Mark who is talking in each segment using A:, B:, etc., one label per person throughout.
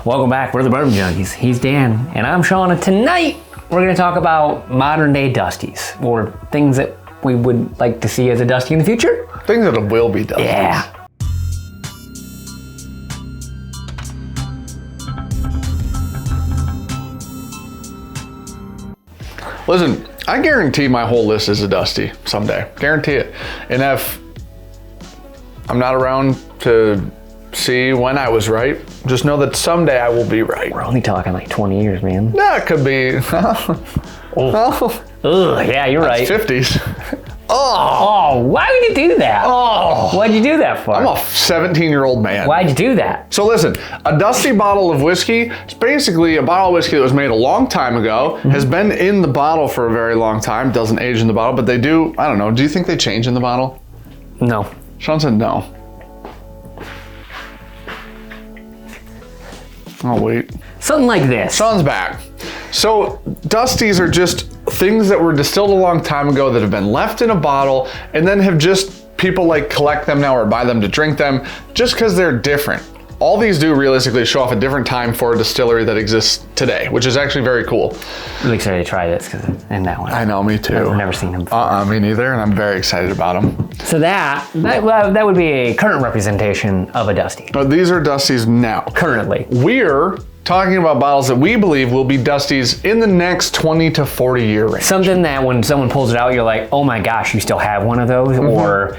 A: Welcome back. We're the Bourbon Junkies. He's Dan, and I'm Sean, and tonight we're going to talk about modern day Dusties, or things that we would like to see as a Dusty in the future.
B: Things that will be Dusties.
A: Yeah.
B: Listen, I guarantee my whole list is a Dusty someday. Guarantee it. And if I'm not around to see when I was right, just know that someday I will be right.
A: We're only talking like 20 years, man.
B: Yeah, it could be.
A: Ugh, yeah, you're right.
B: 50s.
A: Oh, why would you do that?
B: Oh.
A: Why'd you do that for?
B: I'm a 17-year-old man.
A: Why'd you do that?
B: So listen, a Dusty bottle of whiskey is basically a bottle of whiskey that was made a long time ago, has been in the bottle for a very long time, doesn't age in the bottle, but they do, I don't know, do you think they change in the bottle?
A: No.
B: Sean said no. Oh, wait.
A: Something like this.
B: Sean's back. So Dusties are just things that were distilled a long time ago that have been left in a bottle and then have just, people like collect them now or buy them to drink them just because they're different. All these do realistically show off a different time for a distillery that exists today, which is actually very cool.
A: I'm excited to try this and that one.
B: I know, me too.
A: I've never seen them before.
B: Me neither, and I'm very excited about them.
A: So that would be a current representation of a Dusty.
B: But these are Dusties now.
A: Currently.
B: We're talking about bottles that we believe will be Dusties in the next 20 to 40 year range.
A: Something that when someone pulls it out, you're like, oh my gosh, you still have one of those? Or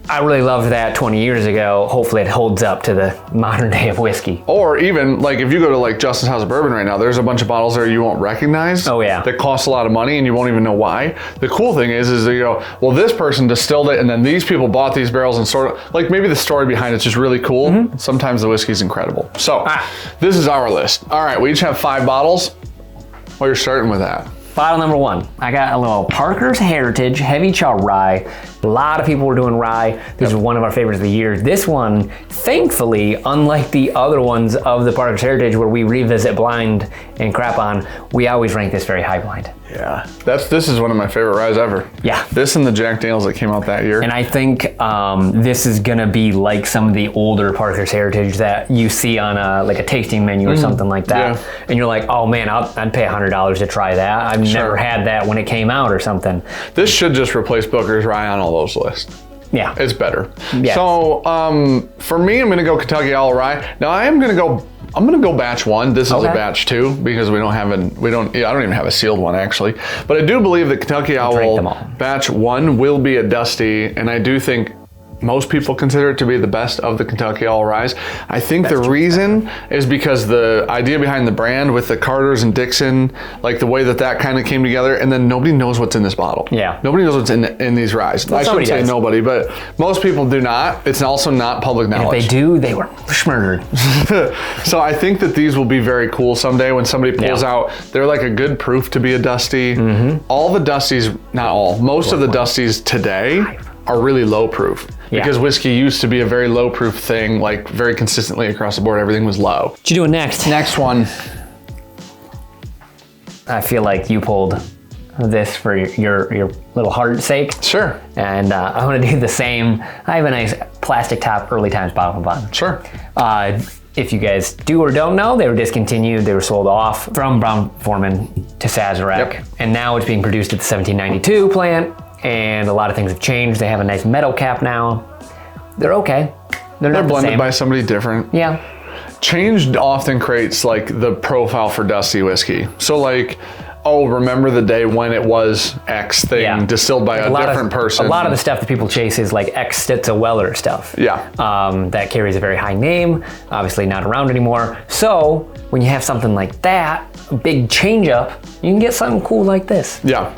A: I really loved that 20 years ago. Hopefully it holds up to the modern day of whiskey.
B: Or even like if you go to like Justin's House of Bourbon right now, there's a bunch of bottles there you won't recognize.
A: Oh yeah.
B: That cost a lot of money and you won't even know why. The cool thing is that you go, well, this person distilled it and then these people bought these barrels and sort of, like maybe the story behind it's just really cool. Sometimes the whiskey's incredible. So this is our list. All right, we each have 5 bottles. Well, you're starting with that.
A: Bottle number 1, I got a little Parker's Heritage Heavy Chaw Rye. A lot of people were doing rye. This is one of our favorites of the year. This one, thankfully, unlike the other ones of the Parker's Heritage where we revisit blind and crap on, we always rank this very high blind.
B: Yeah, this is one of my favorite ryes ever.
A: Yeah.
B: This and the Jack Daniels that came out that year.
A: And I think this is gonna be like some of the older Parker's Heritage that you see on like a tasting menu or something like that. Yeah. And you're like, oh man, I'd pay $100 to try that. I've never had that when it came out or something.
B: This should just replace Booker's Rye on all those lists.
A: Yeah.
B: It's better.
A: Yes.
B: So for me, I'm gonna go Kentucky Owl Rye. Now I'm gonna go batch 1. This is a batch 2 because I don't even have a sealed one actually. But I do believe that Kentucky Owl batch 1 will be a Dusty, and I do think most people consider it to be the best of the Kentucky Owl Ryes. I think the reason is because the idea behind the brand with the Carters and Dixon, like the way that kind of came together, and then nobody knows what's in this bottle.
A: Yeah.
B: Nobody knows what's in these ryes. I shouldn't say nobody, but most people do not. It's also not public knowledge.
A: And if they do, they were schmurdered.
B: So I think that these will be very cool someday when somebody pulls out. They're like a good proof to be a Dusty. All the Dusties, not all, most of the Dusties today are really low proof. Because whiskey used to be a very low proof thing, like very consistently across the board, everything was low.
A: What you doing next?
B: Next one.
A: I feel like you pulled this for your little heart's sake.
B: Sure.
A: And I want to do the same. I have a nice plastic top Early Times bottle of bottom.
B: Sure.
A: If you guys do or don't know, they were discontinued. They were sold off from Brown-Forman to Sazerac. And now it's being produced at the 1792 plant. And a lot of things have changed. They have a nice metal cap now. They're okay. They're not
B: blended by somebody different.
A: Yeah.
B: Change often creates like the profile for Dusty whiskey. So like, oh, remember the day when it was X thing distilled by a different person.
A: A lot of the stuff that people chase is like X Stitzel Weller stuff.
B: Yeah.
A: That carries a very high name, obviously not around anymore. So when you have something like that, a big change up, you can get something cool like this.
B: Yeah.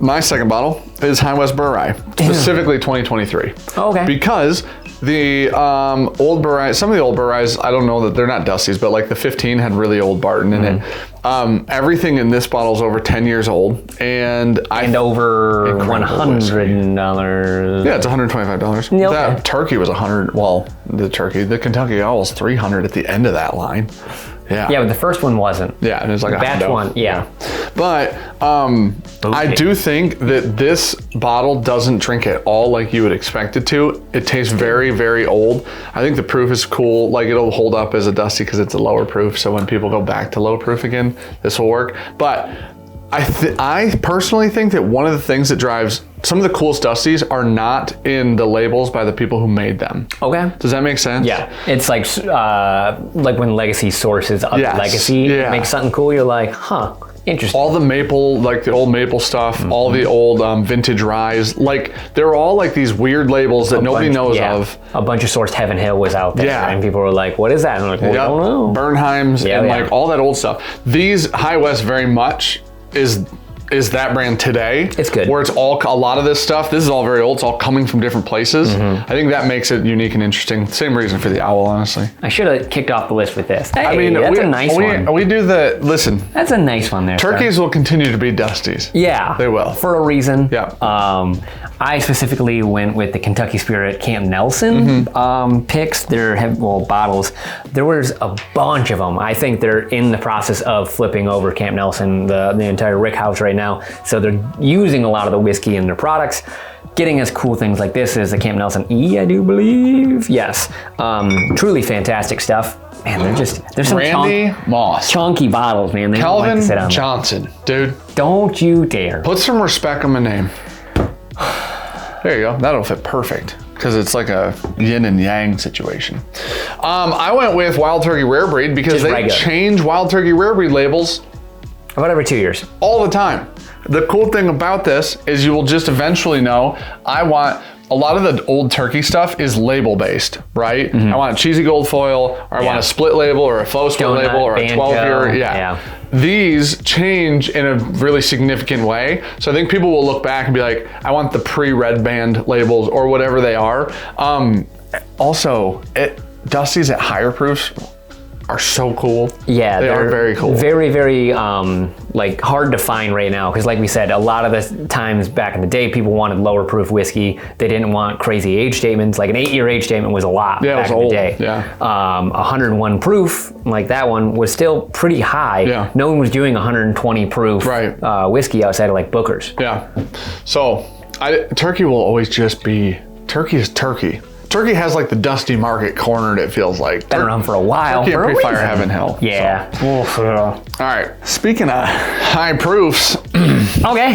B: My second bottle is High West Burr Rye, specifically 2023.
A: Okay.
B: Because the old Burr Rye, some of the old Burr Ryes, I don't know that they're not Dusties, but like the 15 had really old Barton in it. Everything in this bottle is over 10 years old, and
A: over $100.
B: Yeah, it's $125.
A: Yeah,
B: that turkey was $100. Well, the Kentucky Owl's $300 at the end of that line. Yeah.
A: Yeah, but the first one wasn't.
B: Yeah, and it's like
A: the
B: a
A: batch
B: hundo.
A: one. Yeah.
B: But I do think that this bottle doesn't drink at all like you would expect it to. It tastes very, very old. I think the proof is cool. Like it'll hold up as a dusty because it's a lower proof. So when people go back to low proof again, this will work. But I personally think that one of the things that drives some of the coolest dusties are not in the labels by the people who made them.
A: Okay.
B: Does that make sense?
A: Yeah. It's like when Legacy sources other Legacy makes something cool, you're like, huh, interesting.
B: All the maple, like the old maple stuff, all the old vintage ryes, like they're all like these weird labels that nobody knows of.
A: A bunch of sourced Heaven Hill was out there, and people were like, what is that? And I'm like, well, I don't know.
B: Bernheim's and like all that old stuff. These High West very much is that brand today.
A: It's good.
B: Where it's all, a lot of this stuff, this is all very old, it's all coming from different places. I think that makes it unique and interesting. Same reason for the owl, honestly.
A: I should have kicked off the list with this. Hey,
B: I mean,
A: that's a nice one.
B: We do the, listen.
A: That's a nice one there.
B: Turkeys will continue to be dusties.
A: Yeah.
B: They will.
A: For a reason.
B: Yeah.
A: I specifically went with the Kentucky Spirit Camp Nelson picks. They're bottles. There was a bunch of them. I think they're in the process of flipping over Camp Nelson, the entire Rick House right now. So they're using a lot of the whiskey in their products, getting us cool things like this is the Camp Nelson E, I do believe. Yes. Truly fantastic stuff. Man, there's some
B: Randy Moss.
A: Chunky bottles, man. They
B: Calvin
A: don't like to sit on
B: Johnson, dude.
A: Don't you dare.
B: Put some respect on my name. There you go. That'll fit perfect because it's like a yin and yang situation. I went with Wild Turkey Rare Breed because they change Wild Turkey Rare Breed labels
A: about every 2 years.
B: All the time. The cool thing about this is you will just eventually know, I want, a lot of the old turkey stuff is label based, right? I want a cheesy gold foil, or I want a split label, or a faux split label, or a 12 year. These change in a really significant way. So I think people will look back and be like, I want the pre-red band labels or whatever they are. Also, Dusties at higher proofs are so cool.
A: Yeah,
B: they are very cool.
A: Very, very like hard to find right now because, like we said, a lot of the times back in the day, people wanted lower proof whiskey. They didn't want crazy age statements. Like an 8-year age statement was a lot back in the day. 101 proof, like that one, was still pretty high. No one was doing 120 proof whiskey outside of like Booker's.
B: So turkey will always just be turkey is turkey. Turkey has like the dusty market cornered, it feels like.
A: Been around for a while.
B: Turkey and Pre-Fire Heaven Hill.
A: Yeah.
B: So. All right. Speaking of high proofs.
A: Okay.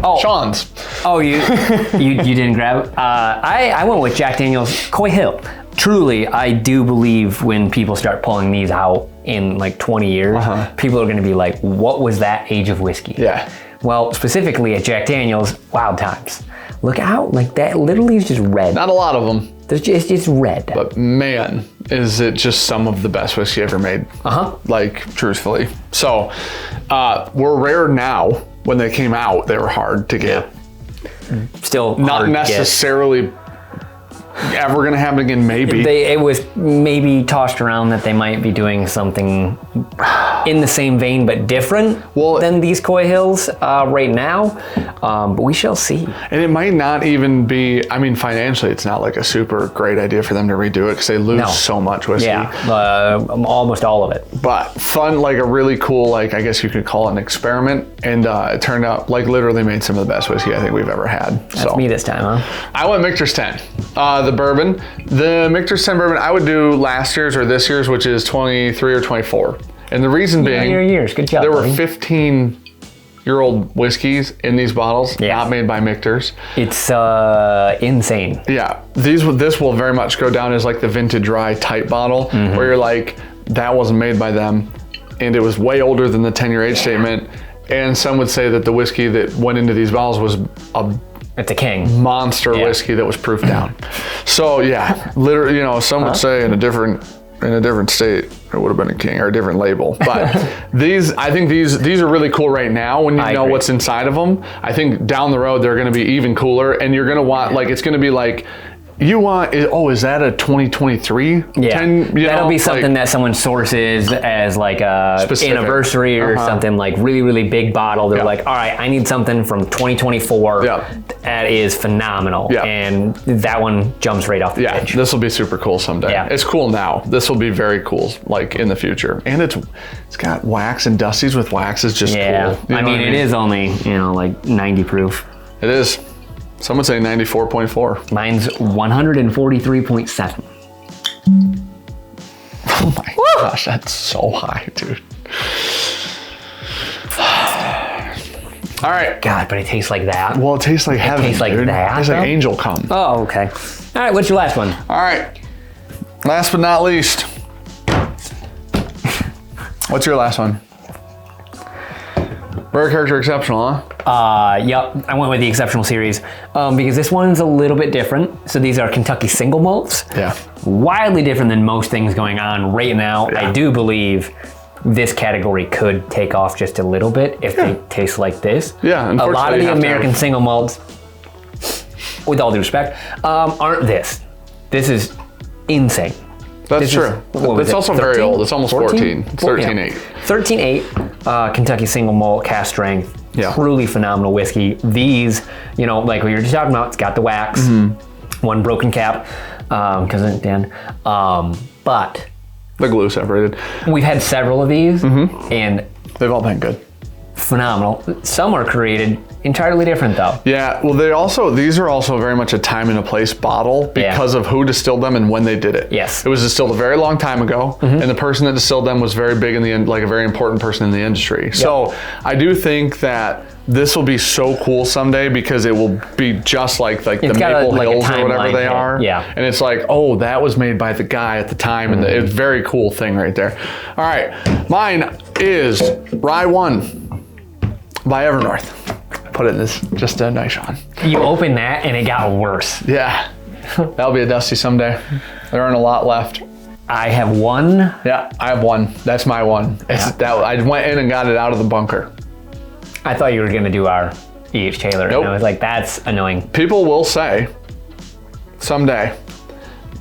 A: Oh.
B: Sean's.
A: Oh, you didn't grab it? I went with Jack Daniel's Coy Hill. Truly, I do believe when people start pulling these out in like 20 years, people are going to be like, what was that age of whiskey?
B: Yeah.
A: Well, specifically at Jack Daniel's, Wild Times. Look out, like that literally is just red.
B: Not a lot of them.
A: It's just red.
B: But man, is it just some of the best whiskey ever made. Like, truthfully. So, we're rare now. When they came out, they were hard to get.
A: Still
B: not necessarily ever gonna happen again, maybe.
A: It was maybe tossed around that they might be doing something in the same vein but different than these Coy Hills right now. But we shall see.
B: And it might not even be, I mean, financially, it's not like a super great idea for them to redo it because they lose so much whiskey.
A: Almost all of it.
B: But fun, like a really cool, like I guess you could call it an experiment. And it turned out like literally made some of the best whiskey I think we've ever had.
A: That's me this time, huh?
B: I went Michter's 10. The bourbon. The Michter's 10 bourbon, I would do last year's or this year's, which is 23 or 24. And the reason being,
A: your years. Good job,
B: there were 15-year-old whiskeys in these bottles, not made by Michter's.
A: It's insane.
B: Yeah, this will very much go down as like the vintage rye type bottle, where you're like, that wasn't made by them, and it was way older than the 10-year age statement. And some would say that the whiskey that went into these bottles was
A: it's a king
B: monster whiskey that was proofed down. So yeah, literally, you know, some would say in a different state it would have been a king or a different label. But I think these are really cool right now when you know what's inside of them. I think down the road they're going to be even cooler, and you're going to want, like, it's going to be like, you want, is that a 2023?
A: Yeah,
B: 10,
A: that'll be something that someone sources as like a
B: Specific.
A: anniversary or something, like really, really big bottle. They're like, all right, I need something from 2024 that is phenomenal.
B: Yeah.
A: And that one jumps right off the page.
B: This will be super cool someday.
A: Yeah.
B: It's cool now. This will be very cool, like in the future. And it's got wax, and Dusty's with wax is just cool.
A: I mean, it is only, like 90 proof.
B: It is. Some would say 94.4.
A: Mine's 143.7.
B: Oh my gosh, that's so high, dude. All right.
A: God, but it tastes like that.
B: Well, it tastes like heaven.
A: It tastes like
B: dude.
A: that.
B: It tastes like angel cum.
A: Oh, okay. All right, what's your last one?
B: All right. Last but not least. What's your last one? Rare Character Exceptional, huh?
A: Yep, I went with the Exceptional series because this one's a little bit different. So these are Kentucky single malts.
B: Yeah.
A: Wildly different than most things going on right now.
B: Yeah.
A: I do believe this category could take off just a little bit if they taste like this.
B: Yeah,
A: a lot of the American
B: have...
A: single malts, with all due respect, aren't this. This is insane.
B: That's true. It's also 13? Very old. It's almost 14. 13.8.
A: 13.8, Kentucky single malt, cast strength.
B: Yeah.
A: Truly phenomenal whiskey. These, like we were just talking about, it's got the wax, one broken cap, because of Dan. But
B: the glue separated.
A: We've had several of these, and
B: they've all been good.
A: Phenomenal. Some are created entirely different though.
B: Yeah, well these are also very much a time and a place bottle because of who distilled them and when they did it.
A: Yes.
B: It was distilled a very long time ago, and the person that distilled them was very big in the like a very important person in the industry. Yep. So I do think that this will be so cool someday because it will be just like the Maple Hills or whatever they are.
A: Yeah.
B: And it's like, oh, that was made by the guy at the time, and it's a very cool thing right there. All right, mine is Rye 1 by Evernorth. Put it in this, just a nice one.
A: You opened that and it got worse.
B: Yeah, that'll be a Dusty someday. There aren't a lot left.
A: I have one.
B: Yeah, I have one. That's my one. I went in and got it out of the bunker.
A: I thought you were gonna do our E.H. Taylor.
B: Nope.
A: And I was like, that's annoying.
B: People will say, someday,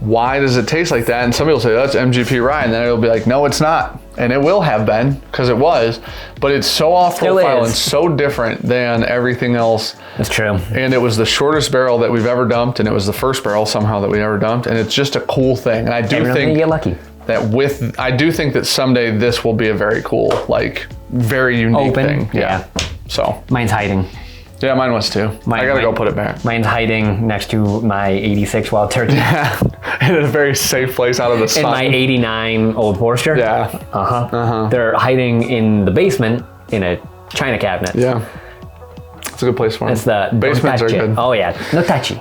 B: why does it taste like that? And somebody will say, that's MGP rye. And then it'll be like, no, it's not. And it will have been, because it was. But it's so off profile and so different than everything else.
A: That's true.
B: And it was the shortest barrel that we've ever dumped. And it was the first barrel somehow that we ever dumped. And it's just a cool thing. And I do think
A: you get lucky.
B: I do think that someday this will be a very cool, very unique thing.
A: Yeah.
B: So.
A: Mine's hiding.
B: Yeah, mine was too. I gotta go put it back.
A: Mine's hiding next to my 86 Wild Turkey.
B: Yeah, in a very safe place out of the sun.
A: And my 89 Old Forester.
B: Yeah.
A: They're hiding in the basement in a china cabinet.
B: Yeah. It's a good place for them.
A: It's the
B: basements are good.
A: Oh yeah, no touchy.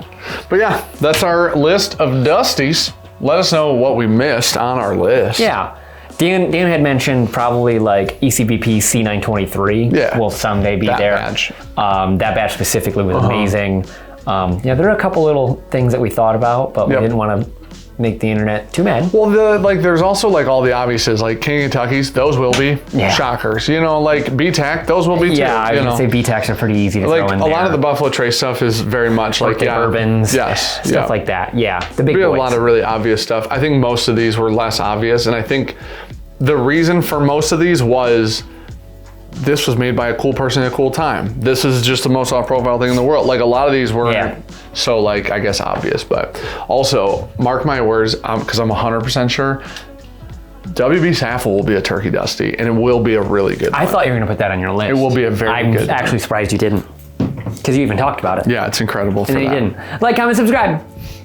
B: But yeah, that's our list of Dusties. Let us know what we missed on our list.
A: Yeah. Dan had mentioned probably ECBP C923 will someday be there.
B: Batch.
A: That batch specifically was amazing. There are a couple little things that we thought about, but we didn't want to make the internet too mad.
B: Well, there's also all the obviouses, King of Kentucky's, those will be shockers. BTAC, those will be too.
A: Yeah, I was gonna say BTACs are pretty easy to throw in there.
B: A lot of the Buffalo Trace stuff is very much
A: bourbons, stuff like that. Yeah, the big boys.
B: We have a lot of really obvious stuff. I think most of these were less obvious, and I think the reason for most of these was this was made by a cool person at a cool time. This is just the most off-profile thing in the world. A lot of these weren't so I guess obvious, but also mark my words, because I'm 100% sure WB Saffel will be a turkey Dusty, and it will be a really good one.
A: I thought you were gonna put that on your list.
B: It will be a very good one.
A: I'm actually surprised you didn't, because you even talked about it.
B: Yeah, it's incredible.
A: And then you didn't. Like, comment, subscribe.